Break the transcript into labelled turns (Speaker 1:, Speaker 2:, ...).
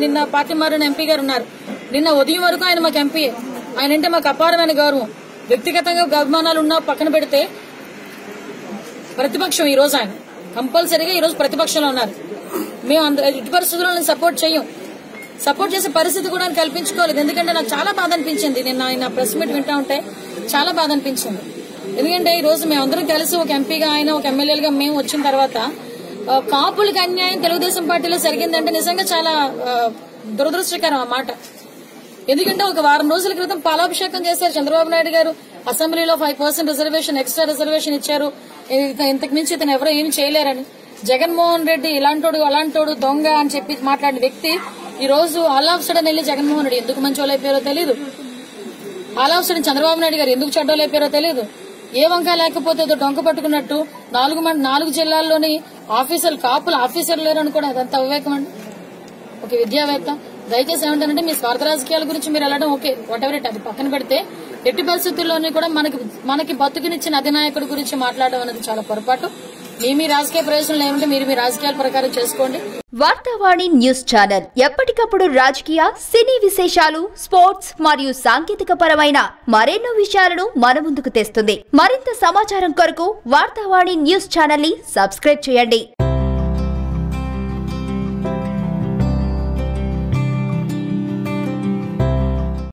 Speaker 1: నిన్న పార్టీ మారిన ఎంపీ గారు ఉన్నారు. నిన్న ఉదయం వరకు ఆయన మాకు ఎంపీ. ఆయన అంటే మాకు అపారమైన గౌరవం. వ్యక్తిగతంగా అభిమానాలు ఉన్నా పక్కన పెడితే ప్రతిపక్షం ఈ రోజు ఆయన కంపల్సరీగా ఈ రోజు ప్రతిపక్షంలో ఉన్నారు. మేము ఇటు పరిస్థితుల్లో సపోర్ట్ చేయం. సపోర్ట్ చేసే పరిస్థితి కూడా కల్పించుకోలేదు. ఎందుకంటే నాకు చాలా బాధ అనిపించింది. నిన్న ఆయన ప్రెస్ మీట్ వింటా ఉంటే చాలా బాధ అనిపించింది. ఎందుకంటే ఈ రోజు మేమందరం కలిసి ఒక ఎంపీగా ఆయన ఒక ఎమ్మెల్యేలుగా మేము వచ్చిన తర్వాత కాపులకి అన్యాయం తెలుగుదేశం పార్టీలో జరిగిందంటే నిజంగా చాలా దురదృష్టకరం ఆ మాట. ఎందుకంటే ఒక వారం రోజుల క్రితం పాలాభిషేకం చేశారు చంద్రబాబు నాయుడు గారు. అసెంబ్లీలో 5% రిజర్వేషన్ ఎక్స్ట్రా రిజర్వేషన్ ఇచ్చారు. ఇంతకు మించి ఇతను ఎవరో ఏమి చేయలేరని. జగన్మోహన్ రెడ్డి ఇలాంటోడు అలాంటోడు దొంగ అని చెప్పి మాట్లాడిన వ్యక్తి ఈ రోజు ఆల్ ఆఫ్ సడన్ వెళ్లి జగన్మోహన్ రెడ్డి ఎందుకు మంచోళ్ళు అయిపోయారో తెలియదు. All of sudden Chandrababu Naidu గారు ఎందుకు చెడ్డోళ్ళు అయిపోయారో తెలియదు. ఏ వంక లేకపోతే ఏదో డొంక పట్టుకున్నట్టు 4 జిల్లాల్లోని ఆఫీసర్లు కాపుల ఆఫీసర్లు లేరు అనుకోవడం అదంతా అవివేకం అండి. ఒక విద్యావేత్త దయచేసి ఏమంటారంటే మీ స్వార్థ రాజకీయాల గురించి మీరు వెళ్ళడం ఓకే వాట్ ఎవర్ ఇట్ అది పక్కన పెడితే ఎట్టి పరిస్థితుల్లోనే కూడా మనకి బతుకునిచ్చిన అధినాయకుడి గురించి మాట్లాడడం అనేది చాలా పొరపాటు. మీ రాజకీయ ప్రయోజనాలు ఏమంటే మీరు మీ రాజకీయాల ప్రకారం చేసుకోండి.
Speaker 2: వార్తావాణి న్యూస్ ఛానల్ ఎప్పటికప్పుడు రాజకీయ సినీ విశేషాలు స్పోర్ట్స్ మరియు సాంకేతిక పరమైన మరెన్నో విషయాలను మన ముందుకు తెస్తుంది. మరింత సమాచారం కొరకు వార్తావాణి న్యూస్ ఛానల్ ని సబ్స్క్రైబ్ చేయండి.